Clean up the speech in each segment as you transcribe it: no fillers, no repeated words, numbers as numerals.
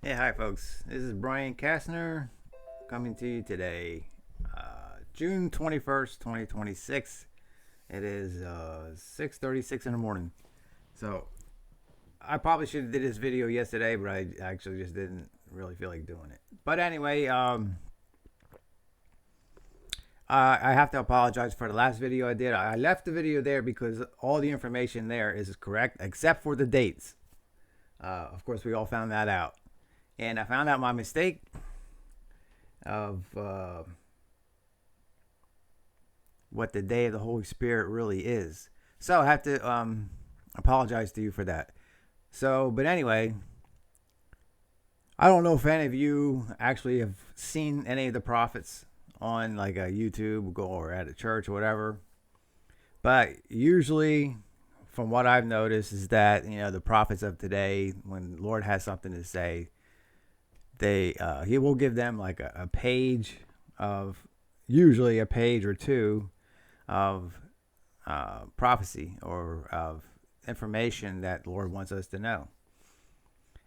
Hey, hi, folks. This is Brian Kastner coming to you today, June 21st, 2026. It is 6:36 in the morning. So, I probably should have did this video yesterday, but I actually just didn't really feel like doing it. But anyway, I have to apologize for the last video I did. I left the video there because all the information there is correct except for the dates. Of course, we all found that out. And I found out my mistake of what the day of the Holy Spirit really is. So I have to apologize to you for that. So, but anyway, I don't know if any of you actually have seen any of the prophets on like a YouTube or at a church or whatever. But usually, from what I've noticed, is that the prophets of today, when the Lord has something to say, he will give them like a page of, usually a page or two of prophecy or of information that the Lord wants us to know.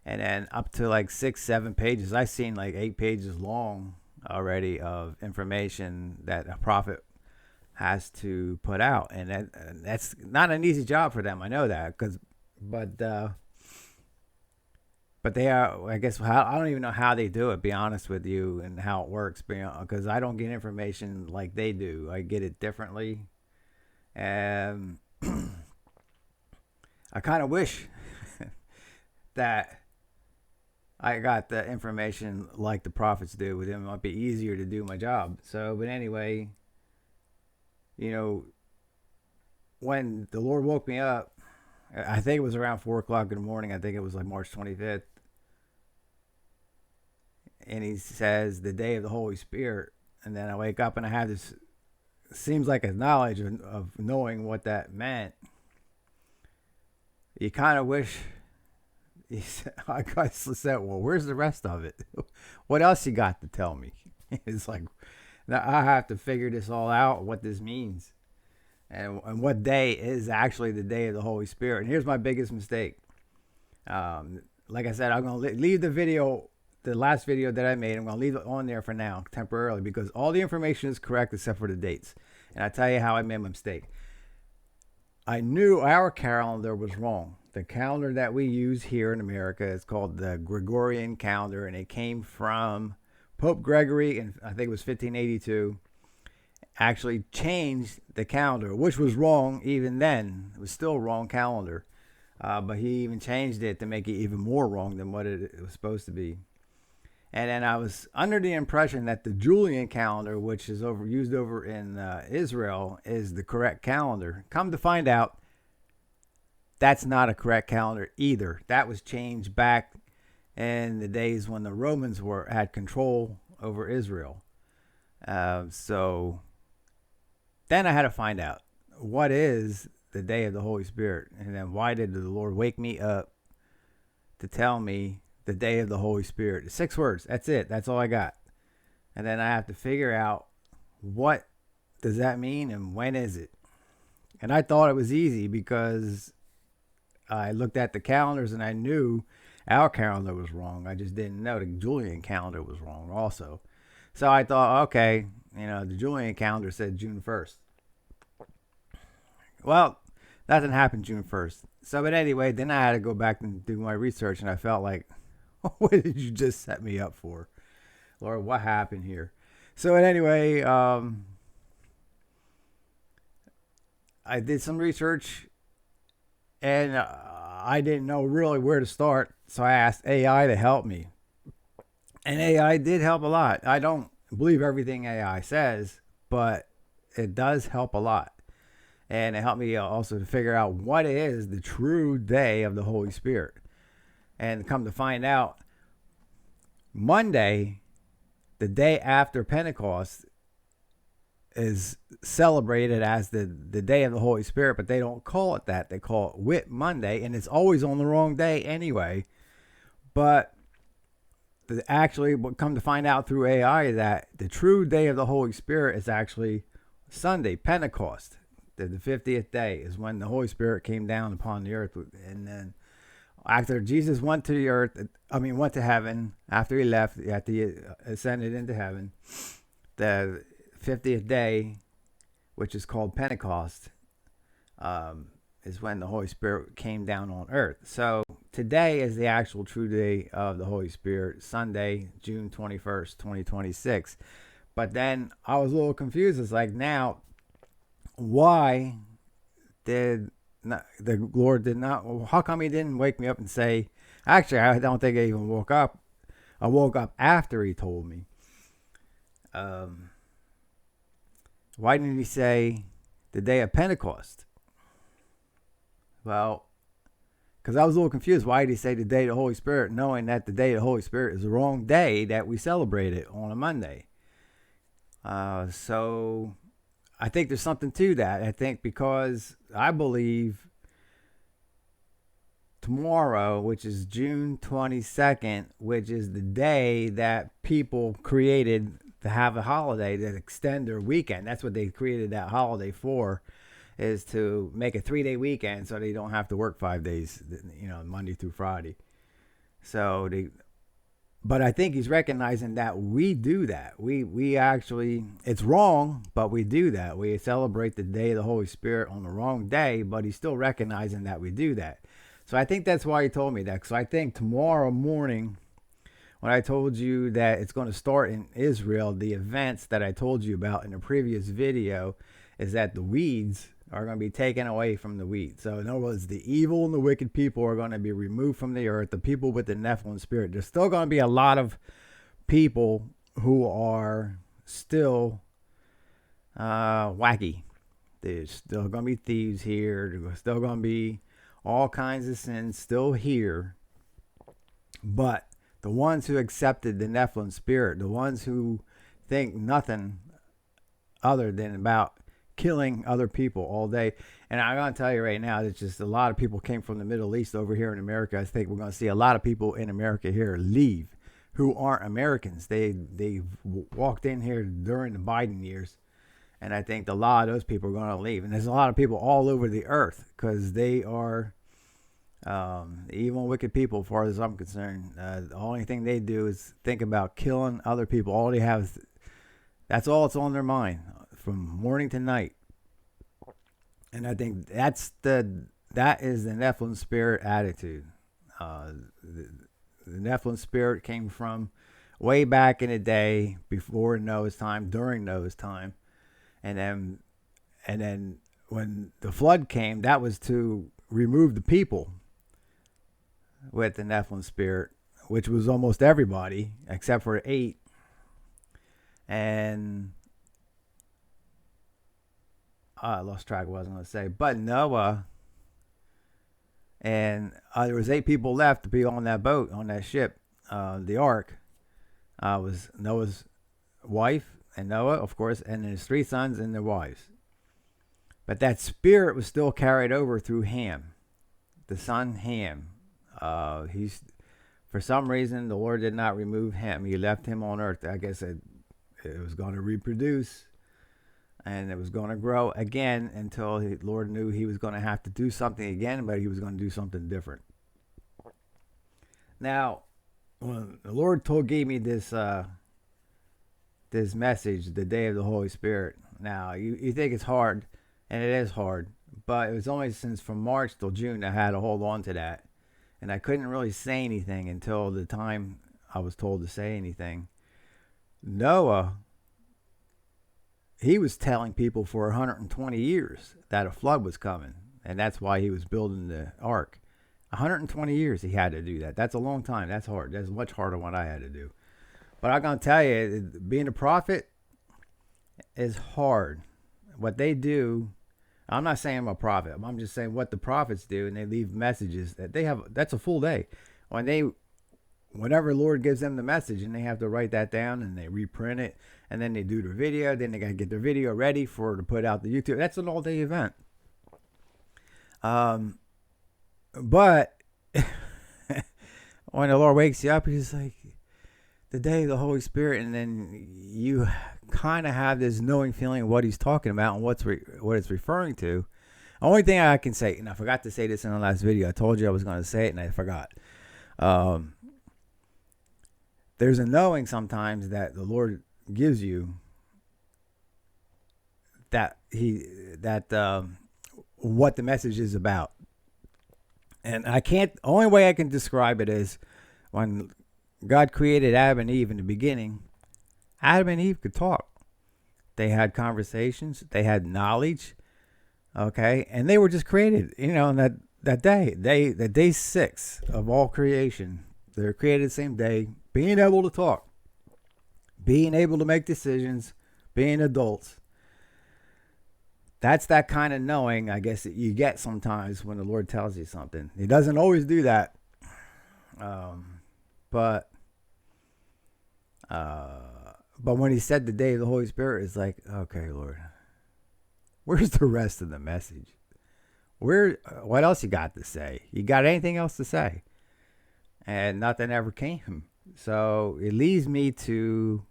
And then up to like 6-7 pages. I've seen like 8 pages long already of information that a prophet has to put out, and that's not an easy job for them. I know that, but they are, I guess, I don't even know how they do it, be honest with you, and how it works, because I don't get information like they do. I get it differently. And I kind of wish that I got the information like the prophets do. With them, it might be easier to do my job. So, but anyway, when the Lord woke me up, I think it was around 4 o'clock in the morning. I think it was like March 25th. And he says, the day of the Holy Spirit. And then I wake up and I have this, seems like a knowledge of knowing what that meant. You kind of wish, I said, well, where's the rest of it? What else you got to tell me? It's like, now I have to figure this all out, what this means. And what day is actually the day of the Holy Spirit. And here's my biggest mistake. Like I said, I'm going to leave the video, the last video that I made, I'm going to leave it on there for now, temporarily, because all the information is correct except for the dates. And I'll tell you how I made my mistake. I knew our calendar was wrong. The calendar that we use here in America is called the Gregorian calendar, and it came from Pope Gregory, and I think it was 1582. Actually changed the calendar, which was wrong even then. It was still a wrong calendar, but he even changed it to make it even more wrong than what it was supposed to be. And then I was under the impression that the Julian calendar, which is used over in Israel, is the correct calendar. Come to find out, that's not a correct calendar either. That was changed back in the days when the Romans had control over Israel. So then I had to find out, what is the day of the Holy Spirit? And then why did the Lord wake me up to tell me the day of the Holy Spirit? 6 words. That's it. That's all I got. And then I have to figure out, what does that mean and when is it? And I thought it was easy because I looked at the calendars and I knew our calendar was wrong. I just didn't know the Julian calendar was wrong also. So I thought, okay, the Julian calendar said June 1st. Well, that didn't happen June 1st. So, but anyway, then I had to go back and do my research, and I felt like, what did you just set me up for? Lord, what happened here? So, anyway, I did some research, and I didn't know really where to start, so I asked AI to help me. And AI did help a lot. I don't believe everything AI says, but it does help a lot. And it helped me also to figure out what is the true day of the Holy Spirit. And come to find out, Monday, the day after Pentecost, is celebrated as the day of the Holy Spirit, but they don't call it that. They call it Whit Monday, and it's always on the wrong day anyway. But actually, what come to find out through AI, that the true day of the Holy Spirit is actually Sunday, Pentecost. The 50th day is when the Holy Spirit came down upon the earth. And then After Jesus went to the earth, went to heaven, after he left, after he ascended into heaven, the 50th day, which is called Pentecost, is when the Holy Spirit came down on earth. So today is the actual true day of the Holy Spirit, Sunday, June 21st, 2026. But then I was a little confused. It's like, now, why did not, the Lord did not, how come he didn't wake me up and say, actually, I don't think I even woke up. I woke up after he told me. Why didn't he say the day of Pentecost? Well, because I was a little confused. Why did he say the day of the Holy Spirit, knowing that the day of the Holy Spirit is the wrong day that we celebrate it on a Monday? So I think there's something to that. I think because I believe tomorrow, which is June 22nd, which is the day that people created to have a holiday that extend their weekend. That's what they created that holiday for, is to make a 3-day weekend so they don't have to work 5 days, Monday through Friday. But I think he's recognizing that we do that. We actually, it's wrong, but we do that. We celebrate the day of the Holy Spirit on the wrong day, but he's still recognizing that we do that. So I think that's why he told me that. So I think tomorrow morning, when I told you that it's going to start in Israel, the events that I told you about in the previous video is that the weeds are going to be taken away from the wheat. So in other words, the evil and the wicked people are going to be removed from the earth. The people with the Nephilim spirit. There's still going to be a lot of people who are still wacky. There's still going to be thieves here. There's still going to be all kinds of sins still here. But the ones who accepted the Nephilim spirit, the ones who think nothing other than about killing other people all day. And I'm going to tell you right now, it's just a lot of people came from the Middle East over here in America. I think we're going to see a lot of people in America here leave who aren't Americans. They walked in here during the Biden years. And I think a lot of those people are going to leave. And there's a lot of people all over the earth because they are evil and wicked people, as far as I'm concerned. The only thing they do is think about killing other people. All they have is, that's all that's on their mind from morning to night. And I think that is the Nephilim spirit attitude. The Nephilim spirit came from way back in the day, before Noah's time, during Noah's time. And then when the flood came, that was to remove the people with the Nephilim spirit, which was almost everybody except for 8. And I lost track of what I was going to say. But Noah, and there was 8 people left to be on that boat, on that ship, the ark. Was Noah's wife, and Noah, of course, and his 3 sons and their wives. But that spirit was still carried over through Ham, the son Ham. He's, for some reason, the Lord did not remove him. He left him on earth. I guess it was going to reproduce, and it was going to grow again until the Lord knew he was going to have to do something again, but he was going to do something different. Now, when the Lord gave me this message, the day of the Holy Spirit. Now, you think it's hard, and it is hard, but it was only since from March till June I had to hold on to that. And I couldn't really say anything until the time I was told to say anything. Noah, he was telling people for 120 years that a flood was coming, and that's why he was building the ark. 120 years he had to do that. That's a long time. That's hard. That's much harder than what I had to do. But I'm going to tell you, being a prophet is hard. What they do, I'm not saying I'm a prophet. I'm just saying what the prophets do, and they leave messages that they have. That's a full day. Whenever the Lord gives them the message, and they have to write that down, and they reprint it, and then they do their video. Then they got to get their video ready to put out the YouTube. That's an all-day event. But when the Lord wakes you up, he's like, the day of the Holy Spirit, and then you kind of have this knowing feeling of what he's talking about and what it's referring to. Only thing I can say, and I forgot to say this in the last video. I told you I was going to say it, and I forgot. Um, there's a knowing sometimes that the Lord gives you that what the message is about. And I can't. Only way I can describe it is when God created Adam and Eve in the beginning. Adam and Eve could talk. They had conversations. They had knowledge. Okay, and they were just created. On that day 6 of all creation, they were created the same day, being able to talk, being able to make decisions, being adults. That's that kind of knowing, I guess, that you get sometimes when the Lord tells you something. He doesn't always do that, but when He said the day of the Holy Spirit, it's like, okay, Lord, where's the rest of the message? What else you got to say? You got anything else to say? And nothing ever came. So it leads me to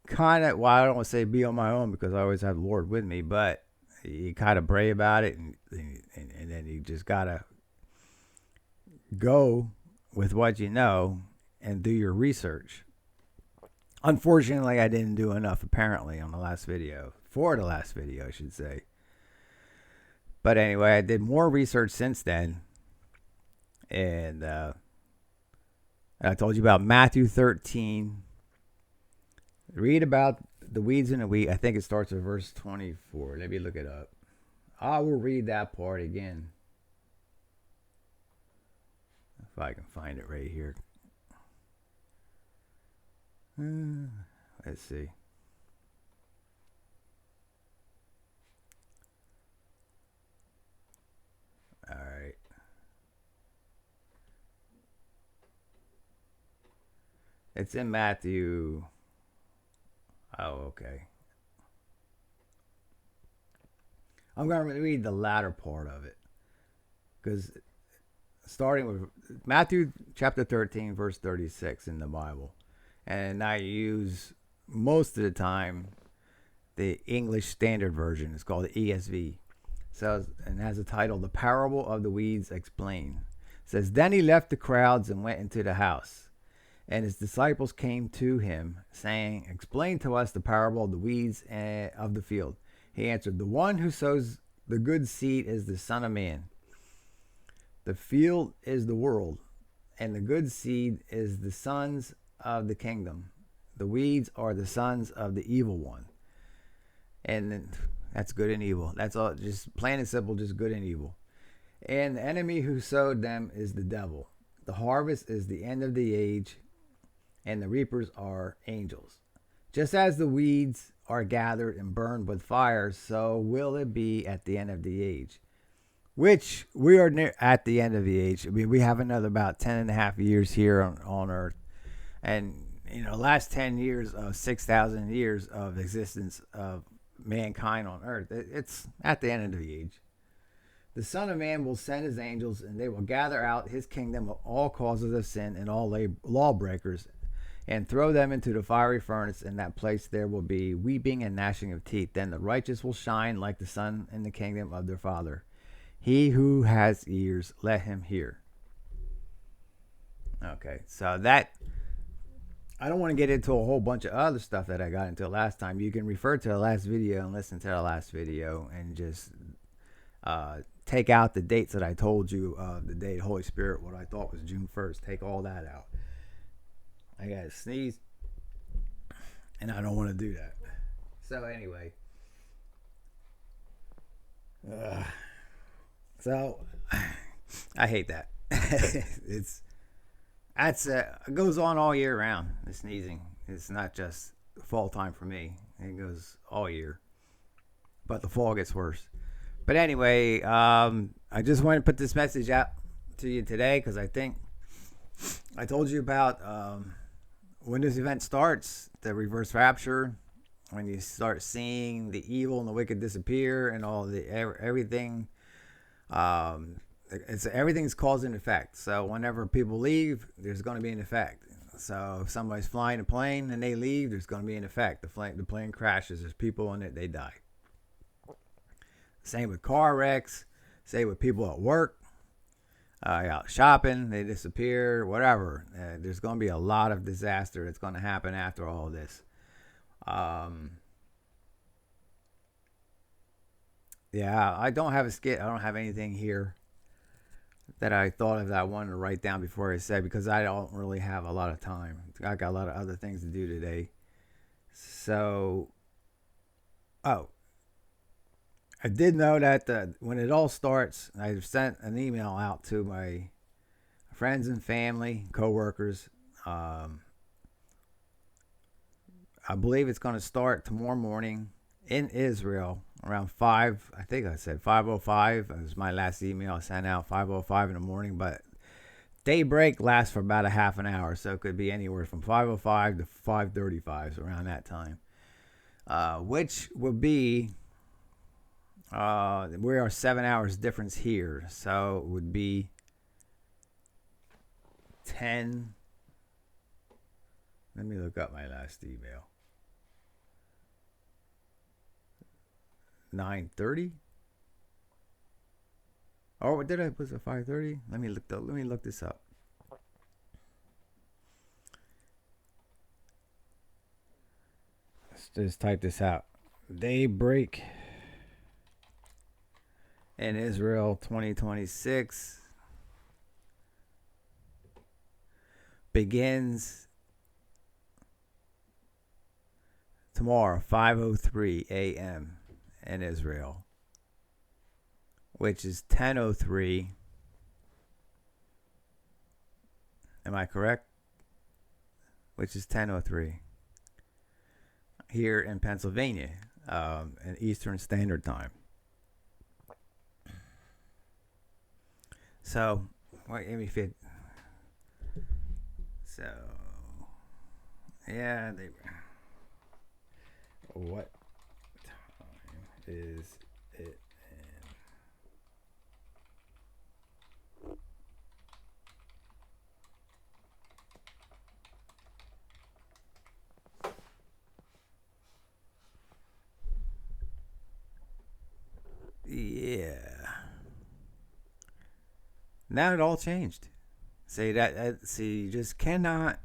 kind of, well, I don't want to say be on my own because I always have the Lord with me, but you kind of pray about it, and then you just got to go with what you know and do your research. Unfortunately, I didn't do enough, apparently, on the last video. For the last video, I should say. But anyway, I did more research since then. And I told you about Matthew 13. Read about the weeds in the wheat. I think it starts at verse 24. Let me look it up. I will read that part again. If I can find it right here. Let's see. All right. It's in Matthew. Oh, okay. I'm going to read the latter part of it. Because starting with Matthew chapter 13, verse 36 in the Bible. And I use most of the time the English Standard Version. It's called the ESV. So, and has a title, The Parable of the Weeds Explained. It says, Then he left the crowds and went into the house. And his disciples came to him, saying, Explain to us the parable of the weeds of the field. He answered, The one who sows the good seed is the Son of Man. The field is the world, and the good seed is the sons of the kingdom. The weeds are the sons of the evil one. And that's good and evil. That's all, just plain and simple, just good and evil. And the enemy who sowed them is the devil. The harvest is the end of the age, and the reapers are angels. Just as the weeds are gathered and burned with fire, so will it be at the end of the age. Which we are near at the end of the age. I mean, we have another about 10 and a half years here on earth. And, last 10 years of 6,000 years of existence of mankind on earth, it's at the end of the age. The Son of Man will send his angels, and they will gather out his kingdom of all causes of sin and all lawbreakers, and throw them into the fiery furnace. In that place there will be weeping and gnashing of teeth. Then the righteous will shine like the sun in the kingdom of their Father. He who has ears, let him hear. Okay, so that, I don't want to get into a whole bunch of other stuff that I got into last time. You can refer to the last video and listen to the last video and just take out the dates that I told you of the day of the Holy Spirit, what I thought was June 1st. Take all that out. I got to sneeze, and I don't want to do that. So anyway. So I hate that. It goes on all year round, the sneezing. It's not just fall time for me. It goes all year. But the fall gets worse. But anyway, I just want to put this message out to you today because I think I told you about when this event starts, the reverse rapture, when you start seeing the evil and the wicked disappear and all the everything. Everything's cause and effect. So whenever people leave, there's going to be an effect. So if somebody's flying a plane and they leave, there's going to be an effect. The plane crashes. There's people in it. They die. Same with car wrecks. Same with people at work. Out shopping, they disappear, whatever. There's going to be a lot of disaster that's going to happen after all this. Yeah, I don't have a skit. I don't have anything here that I thought of that I wanted to write down before I said, because I don't really have a lot of time. I got a lot of other things to do today. So, oh, I did know that when it all starts, I sent an email out to my friends and family, coworkers. I believe it's going to start tomorrow morning in Israel around 5. I think I said 5:05. It was my last email I sent out, 5:05 in the morning. But daybreak lasts for about a half an hour, so it could be anywhere from 5:05 to 5:35, so around that time. Which would be we are 7 hours difference here, so it would be 10. Let me look up my last email. 9:30. Oh, did I put it 5:30? Let me look this up. Let's just type this out. Daybreak in Israel 2026 begins tomorrow 5:03 a.m. in Israel, which is 10:03. Am I correct? Which is 10:03 here in Pennsylvania, in Eastern Standard Time. So, wait, let me fit. So, yeah, what time is it in? Yeah. Now it all changed. See you just cannot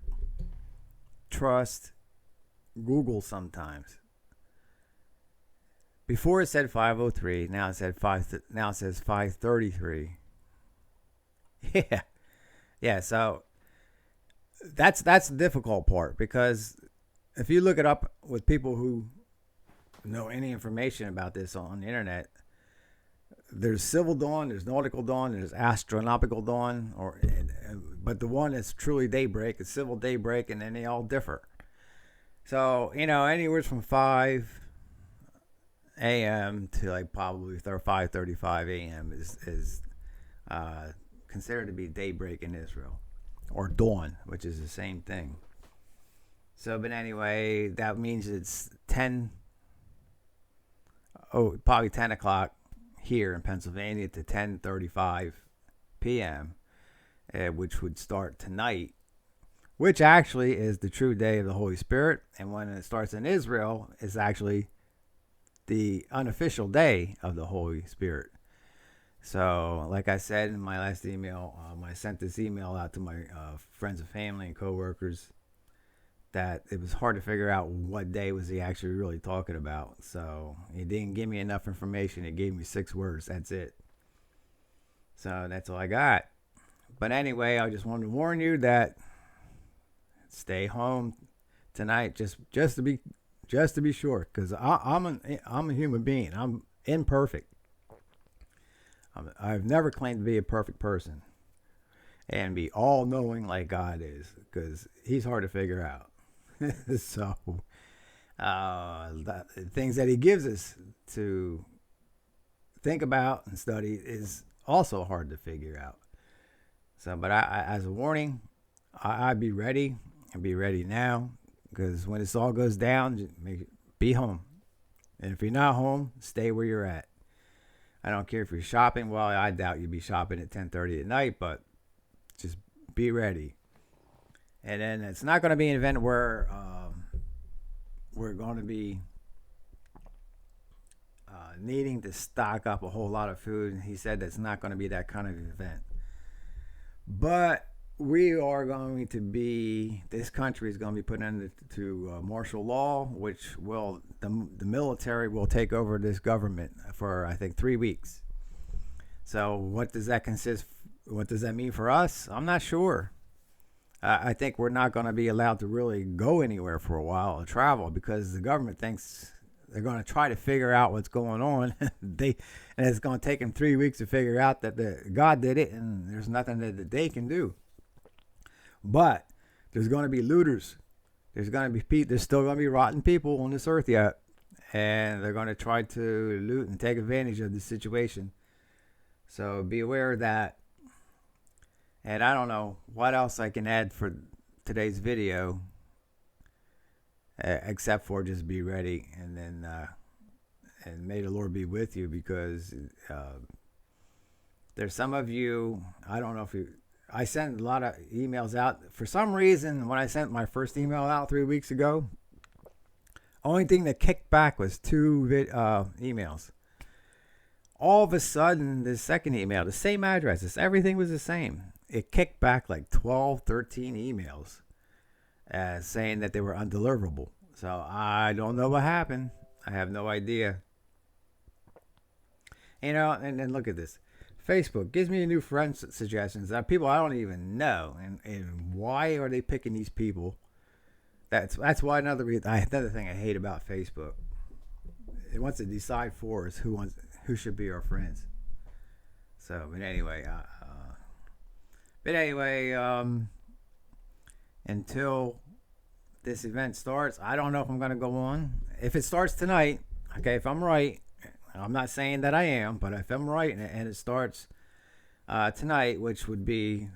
trust Google sometimes. Before it said 5:03, now it said 5. Now it says 5:33. Yeah, yeah. So that's the difficult part, because if you look it up with people who know any information about this on the internet, there's civil dawn, there's nautical dawn, there's astronomical dawn, but the one that's truly daybreak is civil daybreak, and then they all differ. So anywhere from 5 a.m. to like probably 5:35 a.m. is considered to be daybreak in Israel, or dawn, which is the same thing. So, but anyway, that means it's probably 10 o'clock here in Pennsylvania to 10:35 p.m., which would start tonight, which actually is the true day of the Holy Spirit. And when it starts in Israel, it's actually the unofficial day of the Holy Spirit. So, like I said in my last email, I sent this email out to my friends and family and coworkers that it was hard to figure out what day was he actually really talking about. So he didn't give me enough information. It gave me 6 words. That's it. So that's all I got. But anyway, I just wanted to warn you that stay home tonight, just to be sure, because I'm a human being. I'm imperfect. I've never claimed to be a perfect person and be all knowing like God is, because He's hard to figure out. So, the things that He gives us to think about and study is also hard to figure out. So, but I as a warning, I'd be ready. And be ready now, because when this all goes down, just be home. And if you're not home, stay where you're at. I don't care if you're shopping. Well, I doubt you'd be shopping at 10:30 at night, but just be ready. And then it's not going to be an event where we're going to be needing to stock up a whole lot of food. He said that's not going to be that kind of event. But we are going to be, this country is going to be put into martial law, which will, the military will take over this government for, I think, 3 weeks. So what does that consist? What does that mean for us? I'm not sure. I think we're not going to be allowed to really go anywhere for a while or travel because the government thinks they're going to try to figure out what's going on. And it's going to take them 3 weeks to figure out that God did it, and there's nothing that they can do. But there's going to be looters. There's still going to be rotten people on this earth yet, and they're going to try to loot and take advantage of the situation. So be aware of that. And I don't know what else I can add for today's video, except for just be ready, and then and may the Lord be with you, because there's some of you, I don't know if you, I sent a lot of emails out. For some reason, when I sent my first email out 3 weeks ago, only thing that kicked back was 2 emails. All of a sudden, the second email, the same addresses, everything was the same. It kicked back like 12, 13 emails saying that they were undeliverable. So I don't know what happened. I have no idea. You know, and then look at this. Facebook gives me new friend suggestions that people I don't even know. And why are they picking these people? That's why another thing I hate about Facebook. It wants to decide for us who should be our friends. So, but anyway, until this event starts, I don't know if I'm going to go on. If it starts tonight, okay, if I'm right, I'm not saying that I am, but if I'm right and it starts tonight, which would be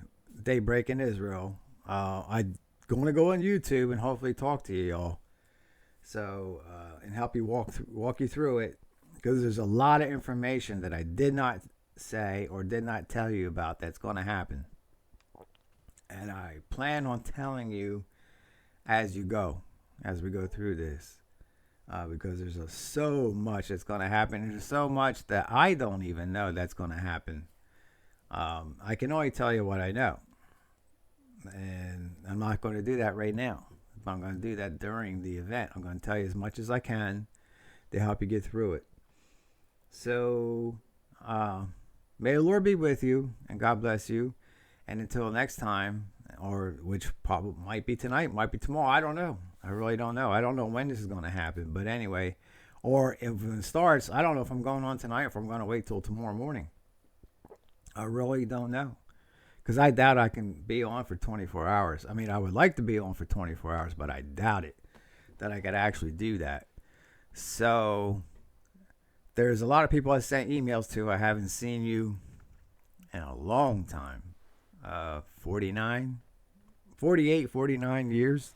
daybreak in Israel, I'm going to go on YouTube and hopefully talk to y'all. So, and help you walk you through it, because there's a lot of information that I did not say or did not tell you about that's going to happen. And I plan on telling you as you go, as we go through this, because there's so much that's going to happen. There's so much that I don't even know that's going to happen. I can only tell you what I know. And I'm not going to do that right now. I'm going to do that during the event. I'm going to tell you as much as I can to help you get through it. So, may the Lord be with you, and God bless you. And until next time, or which probably might be tonight, might be tomorrow, I don't know. I really don't know. I don't know when this is going to happen. But anyway, or if it starts, I don't know if I'm going on tonight or if I'm going to wait till tomorrow morning. I really don't know. Because I doubt I can be on for 24 hours. I mean, I would like to be on for 24 hours, but I doubt it that I could actually do that. So, there's a lot of people I sent emails to. I haven't seen you in a long time. 48, 49 years.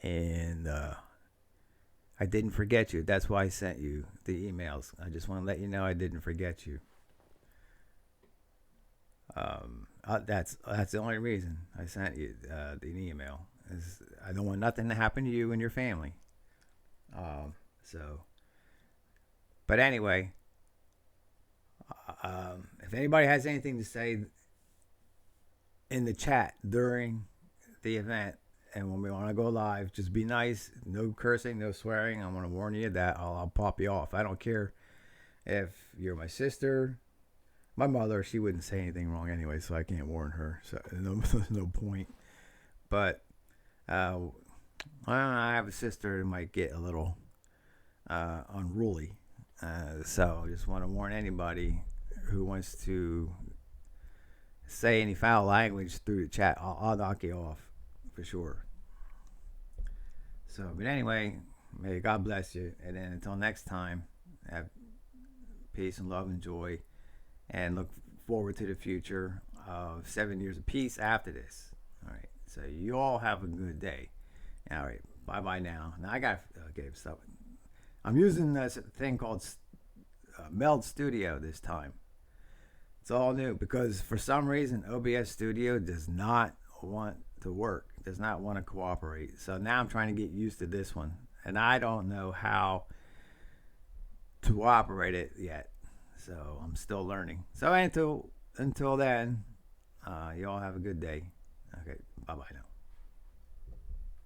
And I didn't forget you. That's why I sent you the emails. I just want to let you know I didn't forget you. That's the only reason I sent you the email. I don't want nothing to happen to you and your family. But anyway, if anybody has anything to say in the chat during the event, and when we want to go live, just be nice. No cursing, no swearing. I want to warn you that I'll pop you off. I don't care if you're my sister. My mother, she wouldn't say anything wrong anyway, so I can't warn her. So there's no point. But I have a sister that might get a little unruly. So I just want to warn anybody who wants to say any foul language through the chat. I'll knock you off for sure. So, but anyway, may God bless you. And then until next time, have peace and love and joy. And look forward to the future of 7 years of peace after this. All right. So you all have a good day. All right. Bye-bye now. Now I got to stop. I'm using this thing called Meld Studio this time. It's all new because for some reason OBS Studio does not want to work, does not want to cooperate. So now I'm trying to get used to this one. And I don't know how to operate it yet. So I'm still learning. So until then, you all have a good day. Okay, bye bye now.